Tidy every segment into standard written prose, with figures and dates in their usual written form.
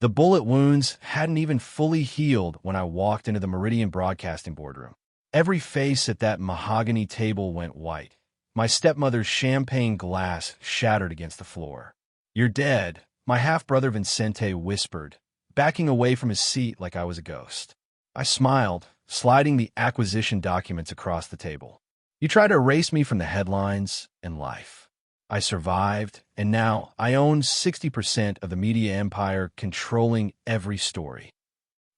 The bullet wounds hadn't even fully healed when I walked into the Meridian Broadcasting boardroom. Every face at that mahogany table went white. My stepmother's champagne glass shattered against the floor. "You're dead," my half-brother Vincente whispered, backing away from his seat like I was a ghost. I smiled, sliding the acquisition documents across the table. "You tried to erase me from the headlines and life. I survived, and now I own 60% of the media empire, controlling every story."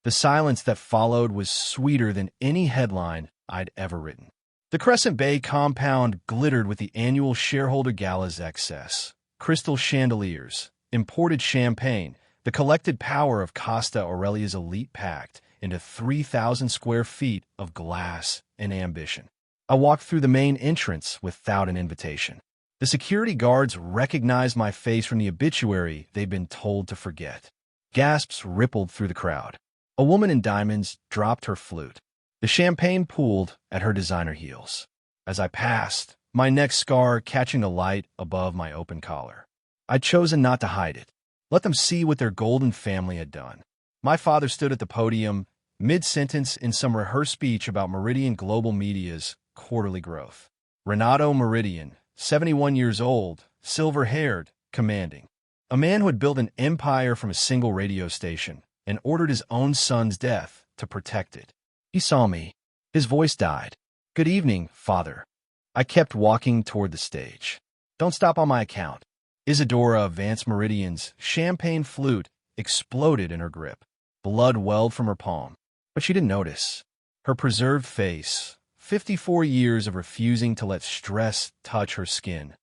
The silence that followed was sweeter than any headline I'd ever written. The Crescent Bay compound glittered with the annual shareholder gala's excess. Crystal chandeliers, imported champagne, the collected power of Costa Aurelia's elite packed into 3,000 square feet of glass and ambition. I walked through the main entrance without an invitation. The security guards recognized my face from the obituary they'd been told to forget. Gasps rippled through the crowd. A woman in diamonds dropped her flute. The champagne pooled at her designer heels. As I passed, my neck scar catching the light above my open collar. I'd chosen not to hide it. Let them see what their golden family had done. My father stood at the podium, mid-sentence in some rehearsed speech about Meridian Global Media's quarterly growth. Renato Meridian, 71 years old, silver-haired, commanding. A man who had built an empire from a single radio station and ordered his own son's death to protect it. He saw me. His voice died. "Good evening, father." I kept walking toward the stage. "Don't stop on my account." Isadora Vance Meridian's champagne flute exploded in her grip. Blood welled from her palm, but she didn't notice. Her preserved face, 54 years of refusing to let stress touch her skin,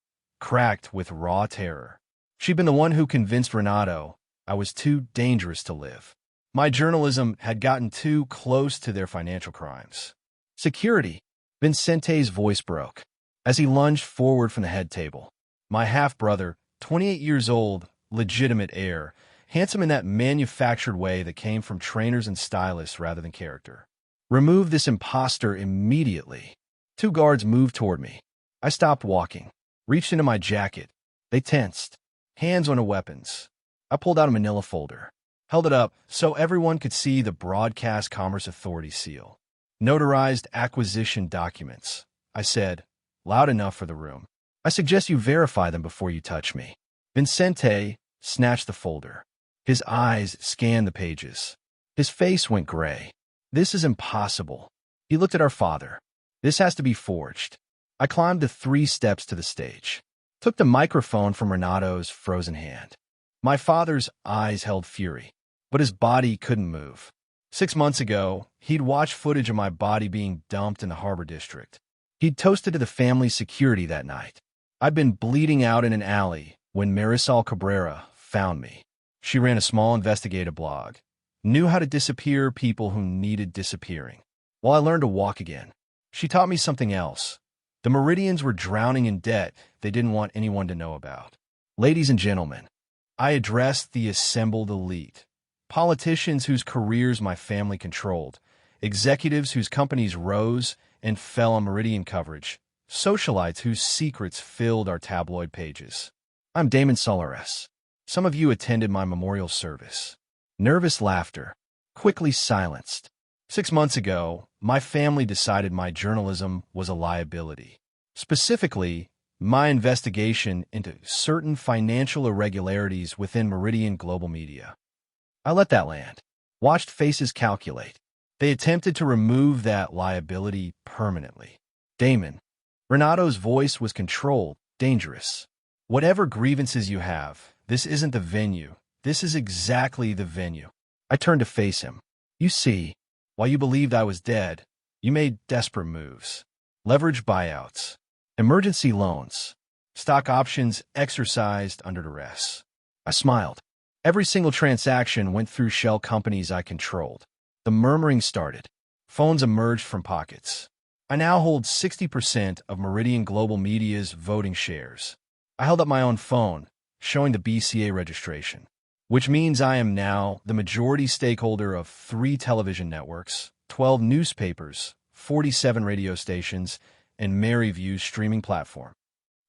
cracked with raw terror. She'd been the one who convinced Renato I was too dangerous to live. My journalism had gotten too close to their financial crimes. "Security!" Vincente's voice broke as he lunged forward from the head table. My half-brother, 28 years old, legitimate heir, handsome in that manufactured way that came from trainers and stylists rather than character. "Remove this imposter immediately." Two guards moved toward me. I stopped walking, reached into my jacket. They tensed, hands on the weapons. I pulled out a manila folder, held it up so everyone could see the Broadcast Commerce Authority seal. "Notarized acquisition documents," I said, loud enough for the room. "I suggest you verify them before you touch me." Vincente snatched the folder. His eyes scanned the pages. His face went gray. "This is impossible." He looked at our father. "This has to be forged." I climbed the 3 steps to the stage, took the microphone from Renato's frozen hand. My father's eyes held fury, but his body couldn't move. 6 months ago, he'd watched footage of my body being dumped in the Harbor District. He'd toasted to the family's security that night. I'd been bleeding out in an alley when Marisol Cabrera found me. She ran a small investigative blog, knew how to disappear people who needed disappearing. While I learned to walk again, she taught me something else. The Meridians were drowning in debt they didn't want anyone to know about. "Ladies and gentlemen," I addressed the assembled elite. Politicians whose careers my family controlled, executives whose companies rose and fell on Meridian coverage, socialites whose secrets filled our tabloid pages. "I'm Damon Solares. Some of you attended my memorial service." Nervous laughter, quickly silenced. 6 months ago, my family decided my journalism was a liability. Specifically, my investigation into certain financial irregularities within Meridian Global Media. I let that land, watched faces calculate. They attempted to remove that liability permanently. "Damon." Renato's voice was controlled, dangerous. "Whatever grievances you have, this isn't the venue. This is exactly the venue." I turned to face him. "You see, while you believed I was dead, you made desperate moves. Leverage buyouts, emergency loans, stock options exercised under duress." I smiled. "Every single transaction went through shell companies I controlled." The murmuring started. Phones emerged from pockets. "I now hold 60% of Meridian Global Media's voting shares." I held up my own phone, showing the BCA registration, which means I am now the majority stakeholder of 3 television networks, 12 newspapers, 47 radio stations, and Maryview's streaming platform.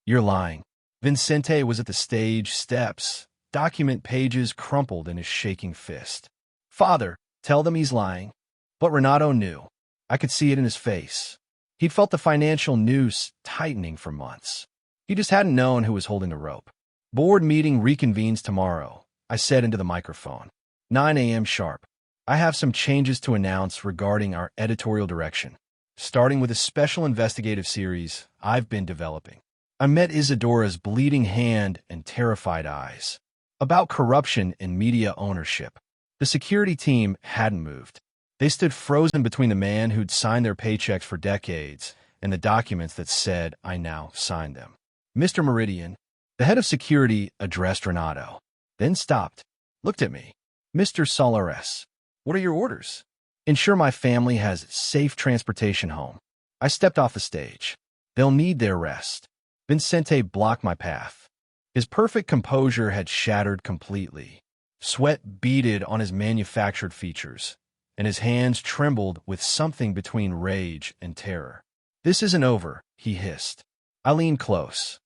"You're lying." Vincente was at the stage steps, document pages crumpled in his shaking fist. "Father, tell them he's lying." But Renato knew. I could see it in his face. He'd felt the financial noose tightening for months. He just hadn't known who was holding the rope. "Board meeting reconvenes tomorrow," I said into the microphone. 9 a.m. sharp. "I have some changes to announce regarding our editorial direction, starting with a special investigative series I've been developing." I met Isadora's bleeding hand and terrified eyes. About corruption in media ownership. The security team hadn't moved. They stood frozen between the man who'd signed their paychecks for decades and the documents that said I now signed them. "Mr. Meridian," the head of security addressed Renato, then stopped, looked at me. "Mr. Solares, what are your orders?" "Ensure my family has safe transportation home." I stepped off the stage. "They'll need their rest." Vincente blocked my path. His perfect composure had shattered completely. Sweat beaded on his manufactured features, and his hands trembled with something between rage and terror. "This isn't over," he hissed. I leaned close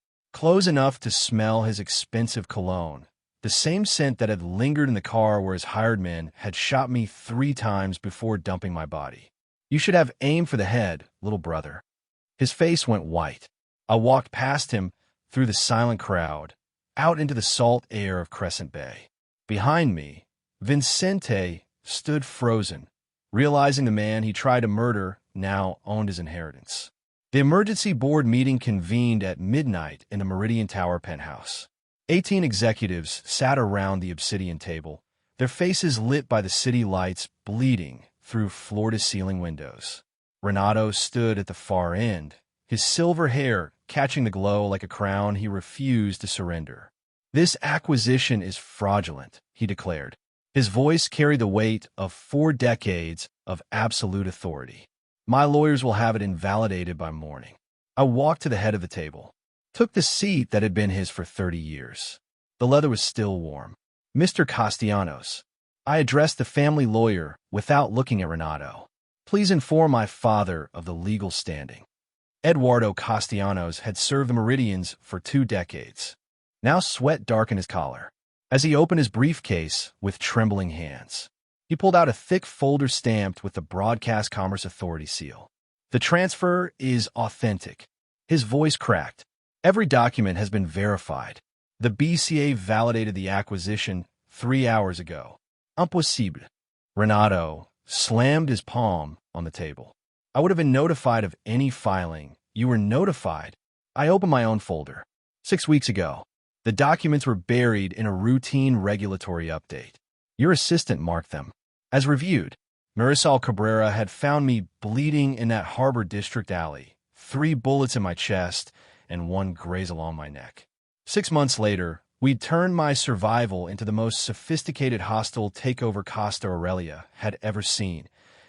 enough to smell his expensive cologne, the same scent that had lingered in the car where his hired men had shot me 3 times before dumping my body. "You should have aim for the head, little brother." His face went white. I walked past him through the silent crowd, out into the salt air of Crescent Bay. Behind me, Vincente stood frozen, realizing the man he tried to murder now owned his inheritance. The emergency board meeting convened at midnight in the Meridian Tower penthouse. 18 executives sat around the obsidian table, their faces lit by the city lights bleeding through floor-to-ceiling windows. Renato stood at the far end, his silver hair catching the glow like a crown he refused to surrender. "This acquisition is fraudulent," he declared. His voice carried the weight of 4 decades of absolute authority. "My lawyers will have it invalidated by morning." I walked to the head of the table, took the seat that had been his for 30 years. The leather was still warm. "Mr. Castellanos," I addressed the family lawyer without looking at Renato, "please inform my father of the legal standing." Eduardo Castellanos had served the Meridians for 2 decades. Now sweat darkened his collar. As he opened his briefcase with trembling hands, he pulled out a thick folder stamped with the Broadcast Commerce Authority seal. "The transfer is authentic." His voice cracked. "Every document has been verified. The BCA validated the acquisition 3 hours ago." "Impossible." Renato slammed his palm on the table. "I would have been notified of any filing. You were notified." I opened my own folder. 6 weeks ago. The documents were buried in a routine regulatory update. Your assistant marked them. As reviewed, Marisol Cabrera had found me bleeding in that Harbor District alley, 3 bullets in my chest and 1 graze along my neck. 6 months later, we'd turned my survival into the most sophisticated hostile takeover Costa Aurelia had ever seen,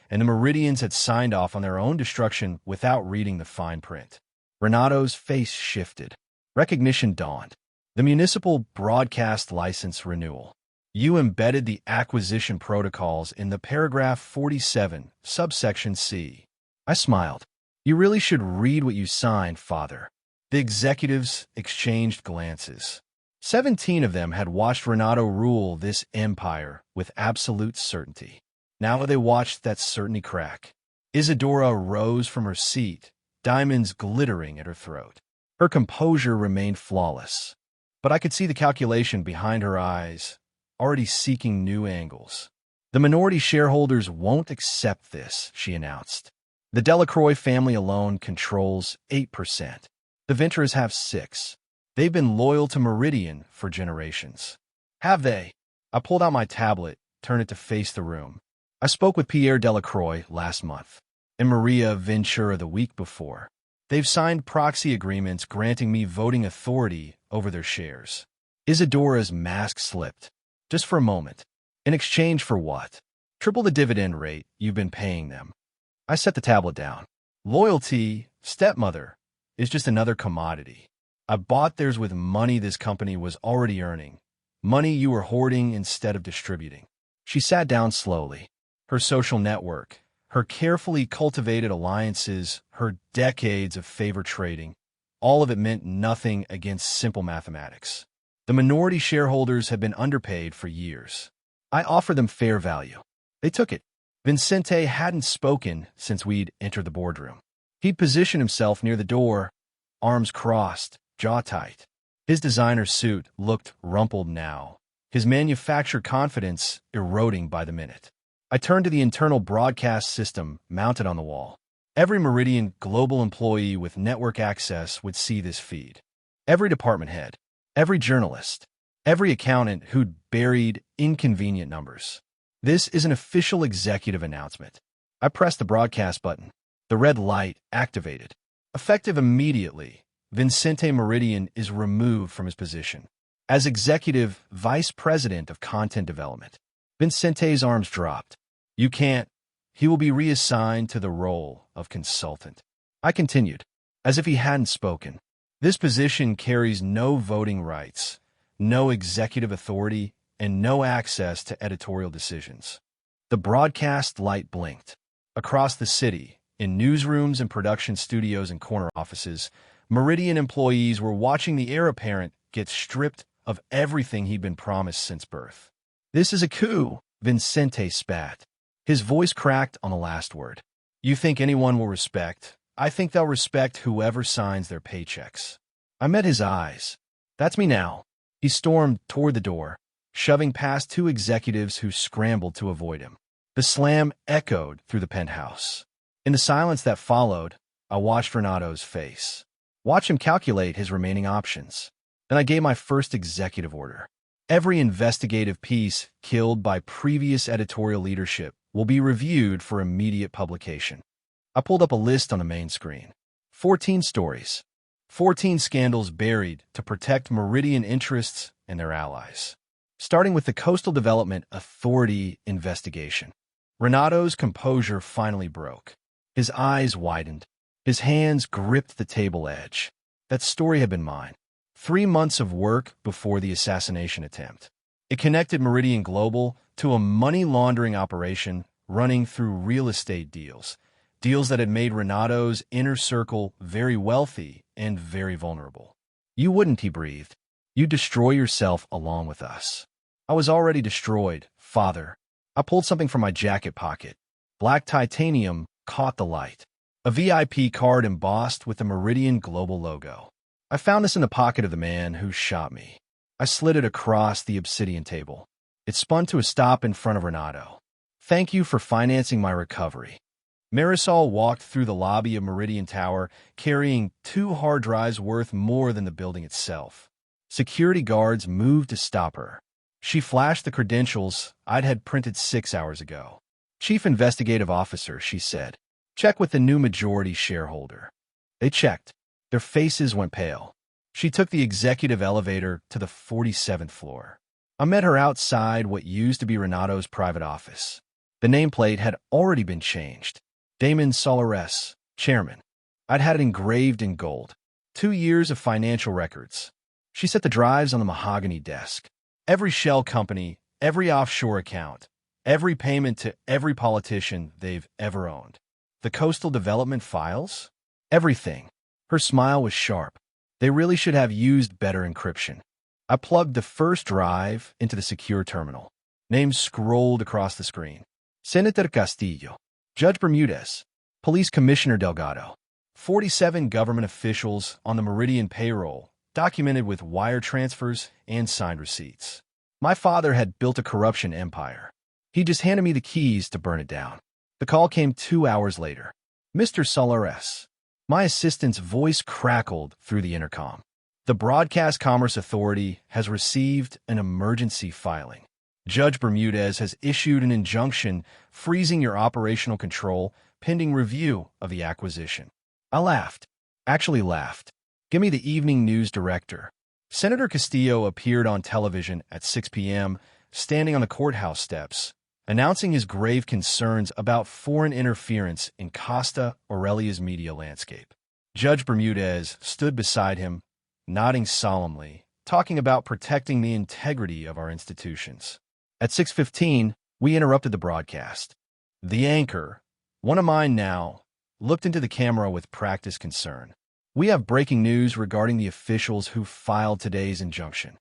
and the Meridians had signed off on their own destruction without reading the fine print. Renato's face shifted. Recognition dawned. "The municipal broadcast license renewal. You embedded the acquisition protocols in the paragraph 47, subsection C." I smiled. "You really should read what you signed, Father." The executives exchanged glances. 17 of them had watched Renato rule this empire with absolute certainty. Now they watched that certainty crack. Isadora rose from her seat, diamonds glittering at her throat. Her composure remained flawless, but I could see the calculation behind her eyes, already seeking new angles. "The minority shareholders won't accept this," she announced. "The Delacroix family alone controls 8%. The Ventures have 6%. They've been loyal to Meridian for generations." "Have they?" I pulled out my tablet, turned it to face the room. "I spoke with Pierre Delacroix last month, and Maria Ventura the week before. They've signed proxy agreements granting me voting authority over their shares." Isadora's mask slipped. "Just for a moment. In exchange for what?" "Triple the dividend rate you've been paying them." I set the tablet down. "Loyalty, stepmother, is just another commodity. I bought theirs with money this company was already earning, money you were hoarding instead of distributing." She sat down slowly. Her social network, her carefully cultivated alliances, her decades of favor trading, all of it meant nothing against simple mathematics. The minority shareholders have been underpaid for years. I offered them fair value. They took it. Vincente hadn't spoken since we'd entered the boardroom. He'd positioned himself near the door, arms crossed, jaw tight. His designer suit looked rumpled now, his manufactured confidence eroding by the minute. I turned to the internal broadcast system mounted on the wall. Every Meridian global employee with network access would see this feed. Every department head, every journalist, every accountant who'd buried inconvenient numbers. This is an official executive announcement. I pressed the broadcast button. The red light activated. Effective immediately, Vincente Meridian is removed from his position as Executive Vice President of Content Development. Vincente's arms dropped. You can't. He will be reassigned to the role of consultant. I continued, as if he hadn't spoken. This position carries no voting rights, no executive authority, and no access to editorial decisions. The broadcast light blinked. Across the city, in newsrooms and production studios and corner offices, Meridian employees were watching the heir apparent get stripped of everything he'd been promised since birth. This is a coup, Vincente spat. His voice cracked on the last word. You think anyone will respect? I think they'll respect whoever signs their paychecks. I met his eyes. That's me now. He stormed toward the door, shoving past two executives who scrambled to avoid him. The slam echoed through the penthouse. In the silence that followed, I watched Renato's face. Watch him calculate his remaining options. Then I gave my first executive order. Every investigative piece killed by previous editorial leadership will be reviewed for immediate publication. I pulled up a list on the main screen. 14 stories. 14 scandals buried to protect Meridian interests and their allies. Starting with the Coastal Development Authority investigation. Renato's composure finally broke. His eyes widened. His hands gripped the table edge. That story had been mine. 3 months of work before the assassination attempt. It connected Meridian Global to a money laundering operation running through real estate deals that had made Renato's inner circle very wealthy and very vulnerable. You wouldn't, he breathed. You'd destroy yourself along with us. I was already destroyed, father. I pulled something from my jacket pocket. Black titanium caught the light. A VIP card embossed with the Meridian Global logo. I found this in the pocket of the man who shot me. I slid it across the obsidian table. It spun to a stop in front of Renato. Thank you for financing my recovery. Marisol walked through the lobby of Meridian Tower, carrying 2 hard drives worth more than the building itself. Security guards moved to stop her. She flashed the credentials I'd had printed 6 hours ago. Chief Investigative Officer, she said. Check with the new majority shareholder. They checked. Their faces went pale. She took the executive elevator to the 47th floor. I met her outside what used to be Renato's private office. The nameplate had already been changed. Damon Solares, chairman. I'd had it engraved in gold. 2 years of financial records. She set the drives on the mahogany desk. Every shell company, every offshore account, every payment to every politician they've ever owned. The coastal development files? Everything. Her smile was sharp. They really should have used better encryption. I plugged the first drive into the secure terminal. Names scrolled across the screen. Senator Castillo, Judge Bermudez, Police Commissioner Delgado. 47 government officials on the Meridian payroll, documented with wire transfers and signed receipts. My father had built a corruption empire. He just handed me the keys to burn it down. The call came 2 hours later. Mr. Solares. My assistant's voice crackled through the intercom. The Broadcast Commerce Authority has received an emergency filing. Judge Bermudez has issued an injunction freezing your operational control pending review of the acquisition. I laughed. Actually laughed. Give me the evening news director. Senator Castillo appeared on television at 6 p.m., standing on the courthouse steps, announcing his grave concerns about foreign interference in Costa Aurelia's media landscape. Judge Bermudez stood beside him, nodding solemnly, talking about protecting the integrity of our institutions. At 6:15, we interrupted the broadcast. The anchor, one of mine now, looked into the camera with practiced concern. We have breaking news regarding the officials who filed today's injunction.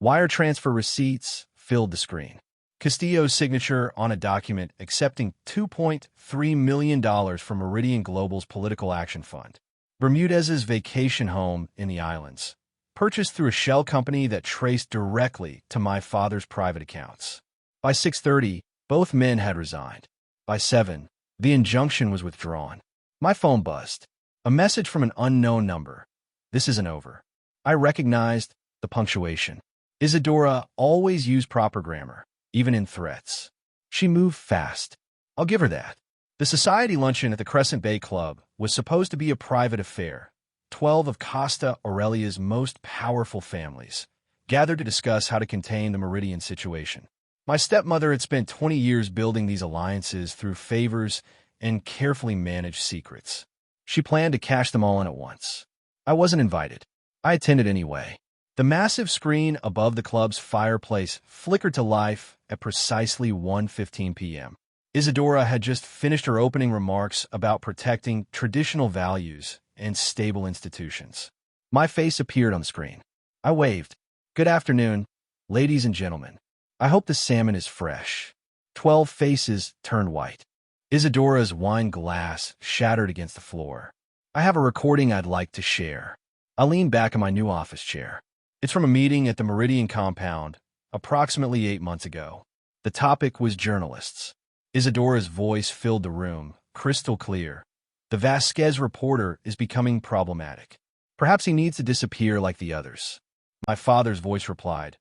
Wire transfer receipts filled the screen. Castillo's signature on a document accepting $2.3 million from Meridian Global's Political Action Fund. Bermudez's vacation home in the islands, purchased through a shell company that traced directly to my father's private accounts. By 6:30, both men had resigned. By 7, the injunction was withdrawn. My phone buzzed. A message from an unknown number. This isn't over. I recognized the punctuation. Isadora always used proper grammar, even in threats. She moved fast. I'll give her that. The society luncheon at the Crescent Bay Club was supposed to be a private affair. 12 of Costa Aurelia's most powerful families gathered to discuss how to contain the Meridian situation. My stepmother had spent 20 years building these alliances through favors and carefully managed secrets. She planned to cash them all in at once. I wasn't invited. I attended anyway. The massive screen above the club's fireplace flickered to life at precisely 1:15 p.m. Isadora had just finished her opening remarks about protecting traditional values and stable institutions. My face appeared on the screen. I waved. Good afternoon, ladies and gentlemen. I hope the salmon is fresh. 12 faces turned white. Isadora's wine glass shattered against the floor. I have a recording I'd like to share. I leaned back in my new office chair. It's from a meeting at the Meridian compound approximately 8 months ago. The topic was journalists. Isadora's voice filled the room, crystal clear. The Vasquez reporter is becoming problematic. Perhaps he needs to disappear like the others. My father's voice replied,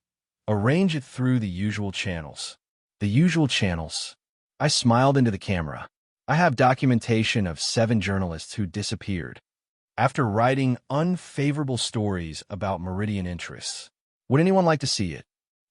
arrange it through the usual channels. The usual channels? I smiled into the camera. I have documentation of 7 journalists who disappeared after writing unfavorable stories about Meridian interests. Would anyone like to see it?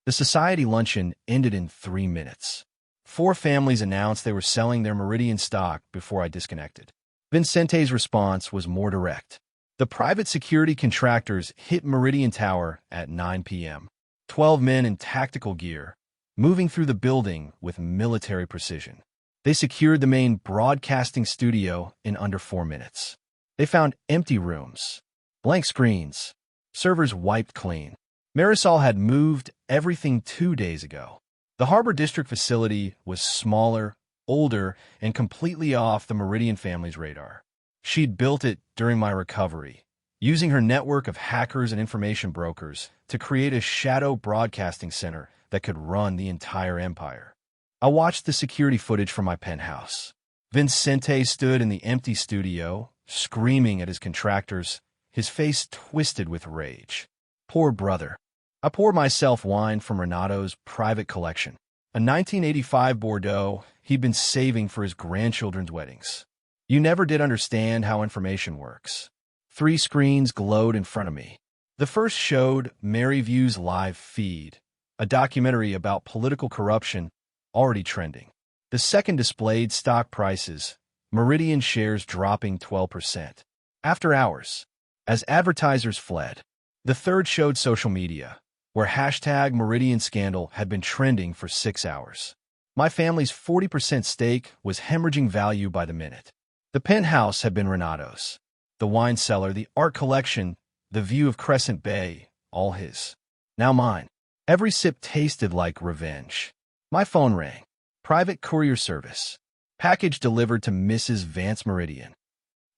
The society luncheon ended in 3 minutes. 4 families announced they were selling their Meridian stock before I disconnected. Vincente's response was more direct. The private security contractors hit Meridian Tower at 9 p.m. 12 men in tactical gear, moving through the building with military precision. They secured the main broadcasting studio in under 4 minutes. They found empty rooms, blank screens, servers wiped clean. Marisol had moved everything 2 days ago. The Harbor District facility was smaller, older, and completely off the Meridian family's radar. She'd built it during my recovery, using her network of hackers and information brokers to create a shadow broadcasting center that could run the entire empire. I watched the security footage from my penthouse. Vincente stood in the empty studio, screaming at his contractors, his face twisted with rage. Poor brother. I poured myself wine from Renato's private collection, a 1985 Bordeaux he'd been saving for his grandchildren's weddings. You never did understand how information works. 3 screens glowed in front of me. The first showed Maryview's live feed, a documentary about political corruption already trending. The second displayed stock prices, Meridian shares dropping 12%. After hours, as advertisers fled. The third showed social media, where hashtag Meridian Scandal had been trending for 6 hours. My family's 40% stake was hemorrhaging value by the minute. The penthouse had been Renato's. The wine cellar, the art collection, the view of Crescent Bay, all his. Now mine. Every sip tasted like revenge. My phone rang. Private courier service. Package delivered to Mrs. Vance Meridian.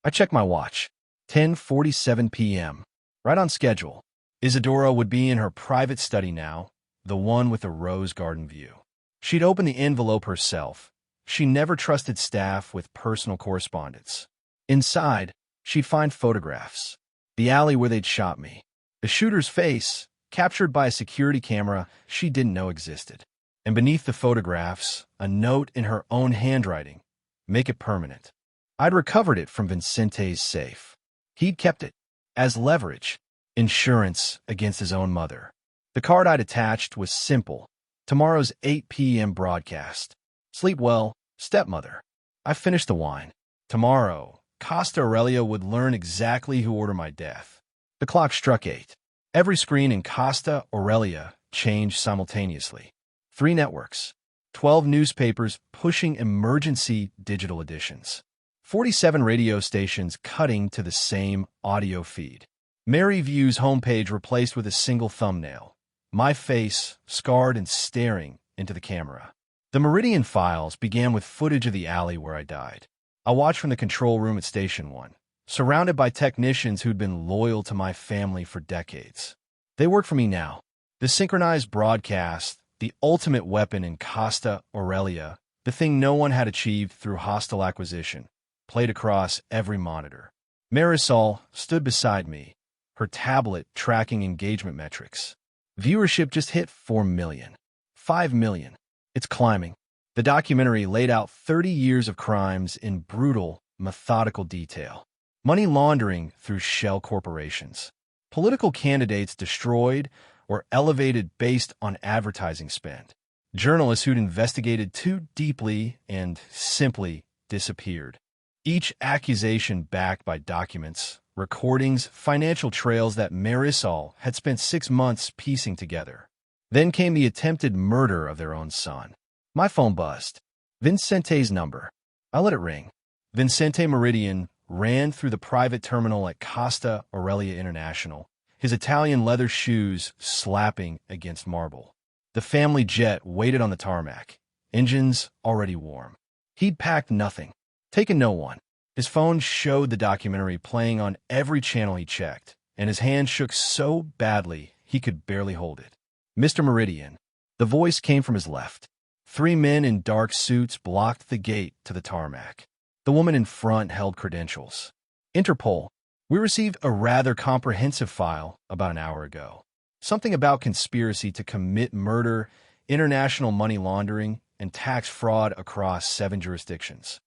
I checked my watch. 10:47 p.m. Right on schedule. Isadora would be in her private study now, the one with the rose garden view. She'd open the envelope herself. She never trusted staff with personal correspondence. Inside, she'd find photographs. The alley where they'd shot me. The shooter's face, captured by a security camera she didn't know existed. And beneath the photographs, a note in her own handwriting. Make it permanent. I'd recovered it from Vincente's safe. He'd kept it as leverage. Insurance against his own mother. The card I'd attached was simple. Tomorrow's 8 p.m. broadcast. Sleep well, stepmother. I finished the wine. Tomorrow, Costa Aurelia would learn exactly who ordered my death. The clock struck 8. Every screen in Costa Aurelia changed simultaneously. 3 networks. 12 newspapers pushing emergency digital editions. 47 radio stations cutting to the same audio feed. Maryview's homepage replaced with a single thumbnail. my face scarred and staring into the camera. The Meridian files began with footage of the alley where I died. I watched from the control room at Station 1, surrounded by technicians who'd been loyal to my family for decades. They work for me now. The synchronized broadcast, the ultimate weapon in Costa Aurelia, the thing no one had achieved through hostile acquisition, played across every monitor. Marisol stood beside me, her tablet tracking engagement metrics. Viewership just hit 4 million. 5 million. It's climbing. The documentary laid out 30 years of crimes in brutal, methodical detail. Money laundering through shell corporations. Political candidates destroyed or elevated based on advertising spend. Journalists who'd investigated too deeply and simply disappeared. Each accusation backed by documents, recordings, financial trails that Marisol had spent 6 months piecing together. Then came the attempted murder of their own son. My phone buzzed. Vincente's number. I let it ring. Vincente Meridian ran through the private terminal at Costa Aurelia International, his Italian leather shoes slapping against marble. The family jet waited on the tarmac, engines already warm. He'd packed nothing, taken no one. His phone showed the documentary playing on every channel he checked, and his hand shook so badly he could barely hold it. Mr. Meridian. The voice came from his left. 3 men in dark suits blocked the gate to the tarmac. The woman in front held credentials. Interpol. We received a rather comprehensive file about an hour ago. Something about conspiracy to commit murder, international money laundering, and tax fraud across 7 jurisdictions.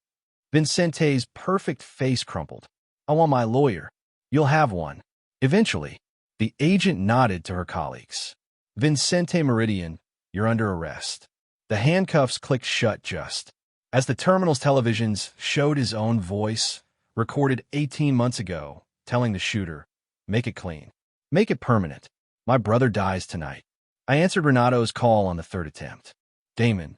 Vincente's perfect face crumpled. I want my lawyer. You'll have one. Eventually, the agent nodded to her colleagues. Vincente Meridian, you're under arrest. The handcuffs clicked shut just as the terminal's televisions showed his own voice, recorded 18 months ago, telling the shooter, make it clean. Make it permanent. My brother dies tonight. I answered Renato's call on the 3rd attempt. Damon.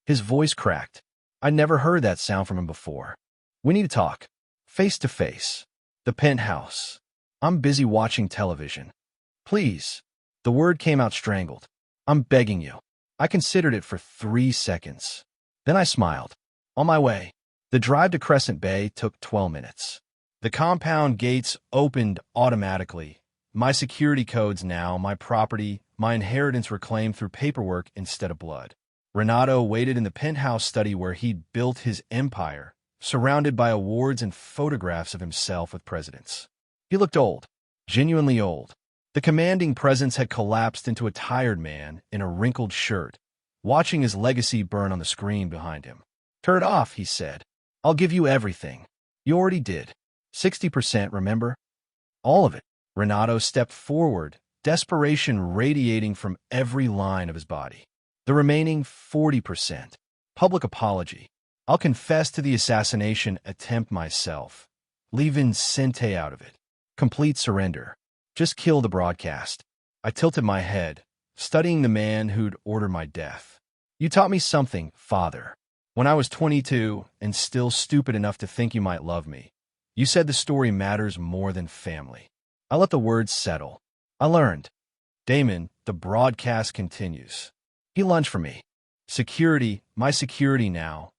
His voice cracked. I'd never heard that sound from him before. We need to talk. Face to face. The penthouse. I'm busy watching television. Please. The word came out strangled. I'm begging you. I considered it for 3 seconds. Then I smiled. On my way. The drive to Crescent Bay took 12 minutes. The compound gates opened automatically. My security codes now, my property, my inheritance reclaimed through paperwork instead of blood. Renato waited in the penthouse study where he'd built his empire, surrounded by awards and photographs of himself with presidents. He looked old, genuinely old. The commanding presence had collapsed into a tired man in a wrinkled shirt, watching his legacy burn on the screen behind him. Turn it off, he said. I'll give you everything. You already did. 60%, remember? All of it. Renato stepped forward, desperation radiating from every line of his body. The remaining 40%. Public apology. I'll confess to the assassination attempt myself. Leave Vincente out of it. Complete surrender. Just kill the broadcast. I tilted my head, studying the man who'd ordered my death. You taught me something, Father. When I was 22 and still stupid enough to think you might love me, you said the story matters more than family. I let the words settle. I learned. Damon, the broadcast continues. He lunged for me. Security, my security now,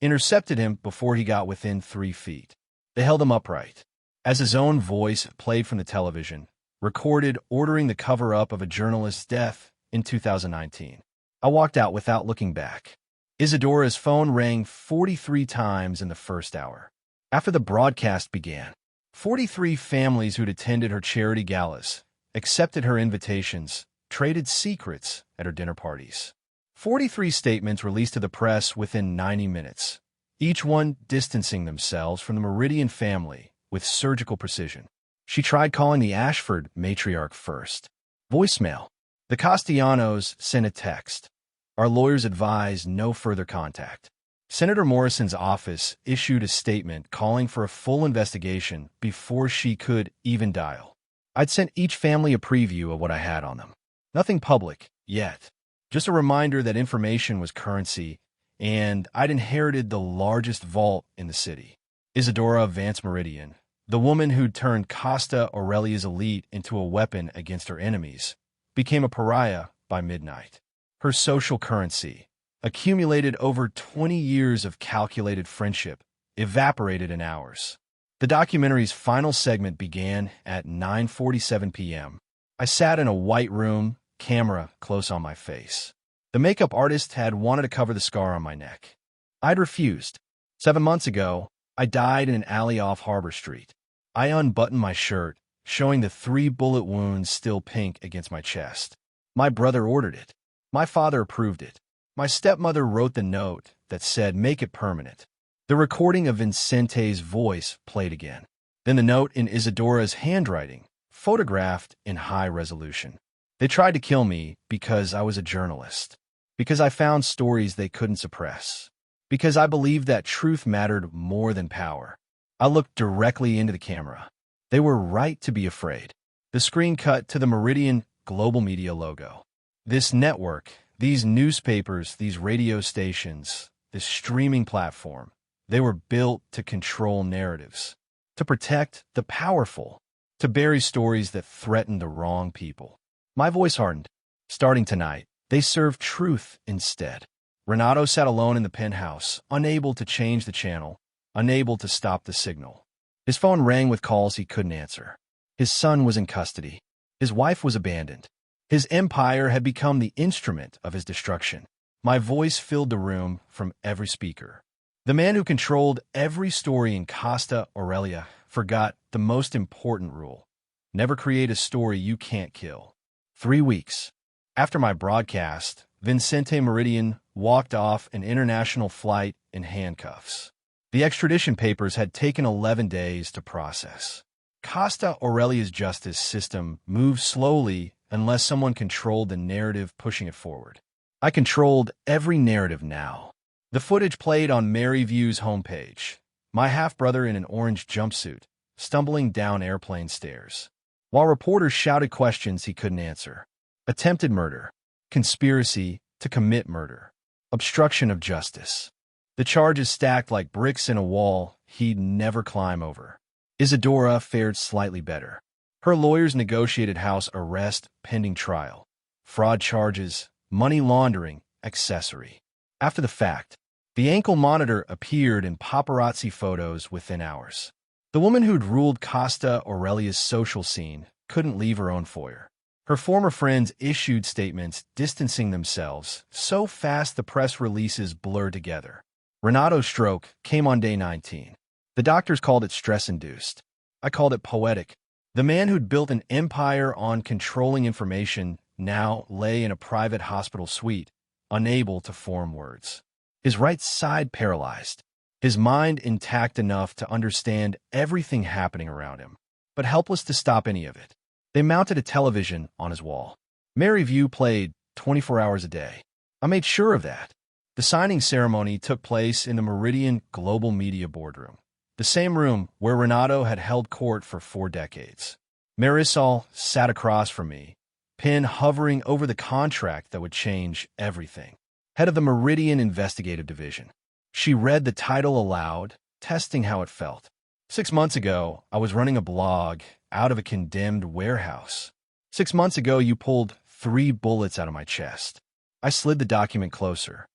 intercepted him before he got within 3 feet. They held him upright. As his own voice played from the television, recorded ordering the cover-up of a journalist's death in 2019. I walked out without looking back. Isadora's phone rang 43 times in the first hour. After the broadcast began, 43 families who'd attended her charity galas, accepted her invitations, traded secrets at her dinner parties. 43 statements released to the press within 90 minutes, each one distancing themselves from the Meridian family with surgical precision. She tried calling the Ashford matriarch first. Voicemail. The Castellanos sent a text. Our lawyers advise no further contact. Senator Morrison's office issued a statement calling for a full investigation before she could even dial. I'd sent each family a preview of what I had on them. Nothing public, yet. Just a reminder that information was currency, and I'd inherited the largest vault in the city. Isadora Vance Meridian, the woman who'd turned Costa Aurelia's elite into a weapon against her enemies, became a pariah by midnight. Her social currency, accumulated over 20 years of calculated friendship, evaporated in hours. The documentary's final segment began at 9:47 p.m. I sat in a white room, camera close on my face. The makeup artist had wanted to cover the scar on my neck. I'd refused. 7 months ago, I died in an alley off Harbor Street. I unbuttoned my shirt, showing the 3 bullet wounds still pink against my chest. My brother ordered it. My father approved it. My stepmother wrote the note that said, "Make it permanent." The recording of Vincente's voice played again. Then the note in Isadora's handwriting, photographed in high resolution. They tried to kill me because I was a journalist, because I found stories they couldn't suppress, because I believed that truth mattered more than power. I looked directly into the camera. They were right to be afraid. The screen cut to the Meridian Global Media logo. This network, these newspapers, these radio stations, this streaming platform, they were built to control narratives, to protect the powerful, to bury stories that threatened the wrong people. My voice hardened. Starting tonight, they serve truth instead. Renato sat alone in the penthouse, unable to change the channel, unable to stop the signal. His phone rang with calls he couldn't answer. His son was in custody. His wife was abandoned. His empire had become the instrument of his destruction. My voice filled the room from every speaker. The man who controlled every story in Costa Aurelia forgot the most important rule: never create a story you can't kill. 3 weeks after my broadcast, Vincente Meridian walked off an international flight in handcuffs. The extradition papers had taken 11 days to process. Costa Aurelia's justice system moved slowly unless someone controlled the narrative pushing it forward. I controlled every narrative now. The footage played on Maryview's homepage. My half-brother in an orange jumpsuit, stumbling down airplane stairs, while reporters shouted questions he couldn't answer. Attempted murder. Conspiracy to commit murder. Obstruction of justice. The charges stacked like bricks in a wall he'd never climb over. Isadora fared slightly better. Her lawyers negotiated house arrest pending trial. Fraud charges, money laundering, accessory. After the fact, the ankle monitor appeared in paparazzi photos within hours. The woman who'd ruled Costa Aurelia's social scene couldn't leave her own foyer. Her former friends issued statements distancing themselves so fast the press releases blurred together. Renato's stroke came on day 19. The doctors called it stress-induced. I called it poetic. The man who'd built an empire on controlling information now lay in a private hospital suite, unable to form words. His right side paralyzed, his mind intact enough to understand everything happening around him, but helpless to stop any of it. They mounted a television on his wall. Maryview played 24 hours a day. I made sure of that. The signing ceremony took place in the Meridian Global Media boardroom, the same room where Renato had held court for 4 decades. Marisol sat across from me, pen hovering over the contract that would change everything. Head of the Meridian Investigative Division. She read the title aloud, testing how it felt. 6 months ago, I was running a blog out of a condemned warehouse. 6 months ago, you pulled 3 bullets out of my chest. I slid the document closer.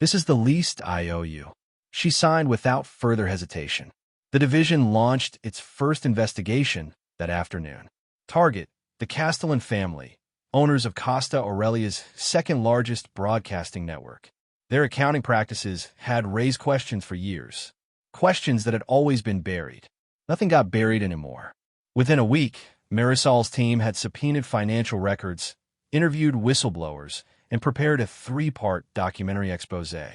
This is the least I owe you. She signed without further hesitation. The division launched its first investigation that afternoon. Target, the Castellan family, owners of Costa Aurelia's second-largest broadcasting network. Their accounting practices had raised questions for years, questions that had always been buried. Nothing got buried anymore. Within a week, Marisol's team had subpoenaed financial records, interviewed whistleblowers, and prepared a 3-part documentary exposé.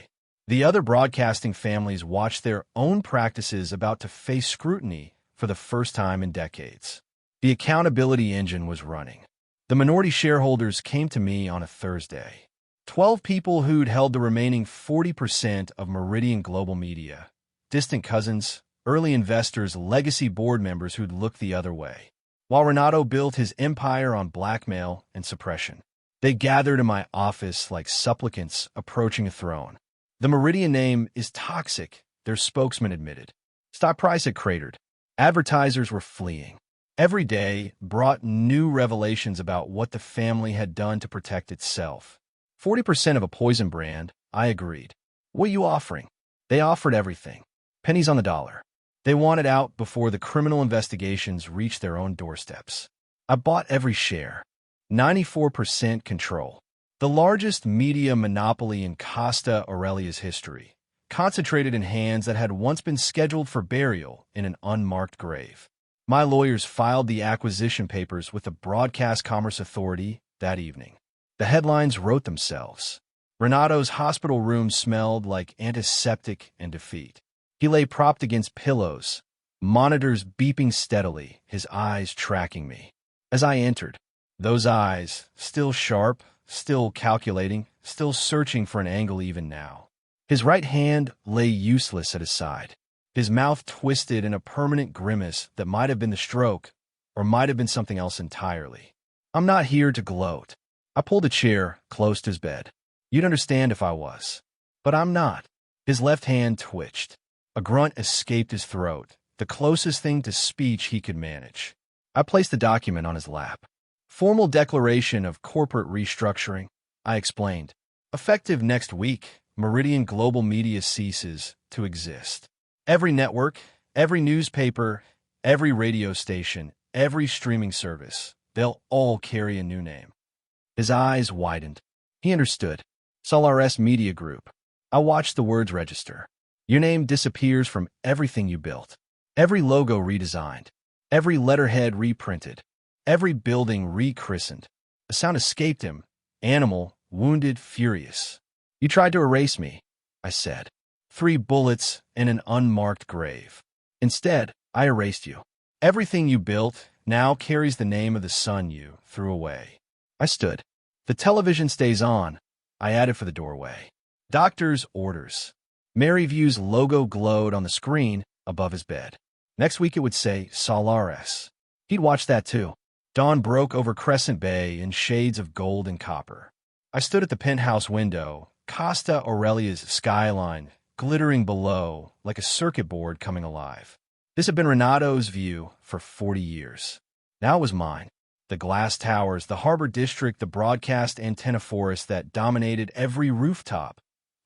The other broadcasting families watched their own practices about to face scrutiny for the first time in decades. The accountability engine was running. The minority shareholders came to me on a Thursday. 12 people who'd held the remaining 40% of Meridian Global Media. Distant cousins, early investors, legacy board members who'd looked the other way. While Renato built his empire on blackmail and suppression, they gathered in my office like supplicants approaching a throne. The Meridian name is toxic, their spokesman admitted. Stock price had cratered. Advertisers were fleeing. Every day brought new revelations about what the family had done to protect itself. 40% of a poison brand, I agreed. What are you offering? They offered everything. Pennies on the dollar. They wanted out before the criminal investigations reached their own doorsteps. I bought every share. 94% control. The largest media monopoly in Costa Aurelia's history, concentrated in hands that had once been scheduled for burial in an unmarked grave. My lawyers filed the acquisition papers with the Broadcast Commerce Authority that evening. The headlines wrote themselves. Renato's hospital room smelled like antiseptic and defeat. He lay propped against pillows, monitors beeping steadily, his eyes tracking me. As I entered, those eyes, still sharp, still calculating, still searching for an angle even now. His right hand lay useless at his side, his mouth twisted in a permanent grimace that might have been the stroke, or might have been something else entirely. I'm not here to gloat. I pulled a chair close to his bed. You'd understand if I was. But I'm not. His left hand twitched. A grunt escaped his throat, the closest thing to speech he could manage. I placed the document on his lap. Formal declaration of corporate restructuring, I explained. Effective next week, Meridian Global Media ceases to exist. Every network, every newspaper, every radio station, every streaming service, they'll all carry a new name. His eyes widened. He understood. Solaris Media Group. I watched the words register. Your name disappears from everything you built. Every logo redesigned. Every letterhead reprinted. Every building rechristened. A sound escaped him. Animal, wounded, furious. You tried to erase me, I said. 3 bullets in an unmarked grave. Instead, I erased you. Everything you built now carries the name of the son you threw away. I stood. The television stays on, I added for the doorway. Doctor's orders. Maryview's logo glowed on the screen above his bed. Next week it would say Solaris. He'd watch that too. Dawn broke over Crescent Bay in shades of gold and copper. I stood at the penthouse window, Costa Aurelia's skyline glittering below like a circuit board coming alive. This had been Renato's view for 40 years. Now it was mine. The glass towers, the harbor district, the broadcast antenna forest that dominated every rooftop,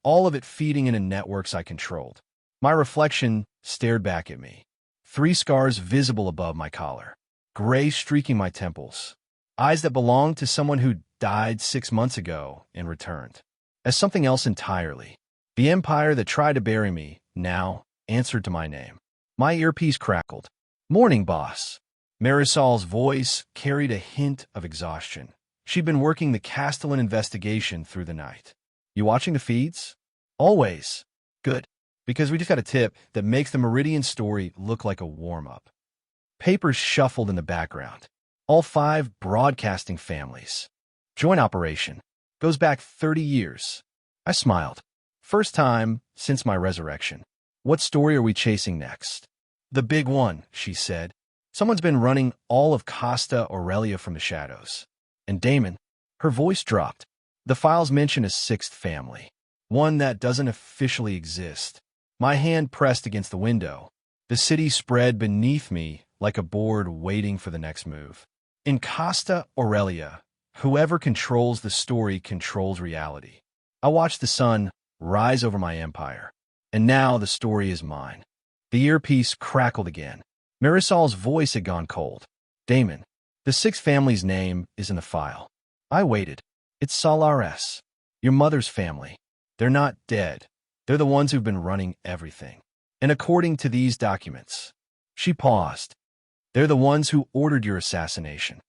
all of it feeding into networks I controlled. My reflection stared back at me. 3 scars visible above my collar, gray streaking my temples, eyes that belonged to someone who died 6 months ago and returned. As something else entirely. The empire that tried to bury me now answered to my name. My earpiece crackled. Morning, boss. Marisol's voice carried a hint of exhaustion. She'd been working the Castellan investigation through the night. You watching the feeds? Always. Good. Because we just got a tip that makes the Meridian story look like a warm-up. Papers shuffled in the background. All 5 broadcasting families. Joint operation. Goes back 30 years. I smiled. First time since my resurrection. What story are we chasing next? The big one, she said. Someone's been running all of Costa Aurelia from the shadows. And Damon, her voice dropped. The files mention a 6th family. One that doesn't officially exist. My hand pressed against the window. The city spread beneath me like a board waiting for the next move. In Costa Aurelia, whoever controls the story controls reality. I watched the sun rise over my empire. And now the story is mine. The earpiece crackled again. Marisol's voice had gone cold. Damon, the 6th family's name is in the file. I waited. It's Solaris. Your mother's family. They're not dead. They're the ones who've been running everything. And according to these documents, she paused. They're the ones who ordered your assassination.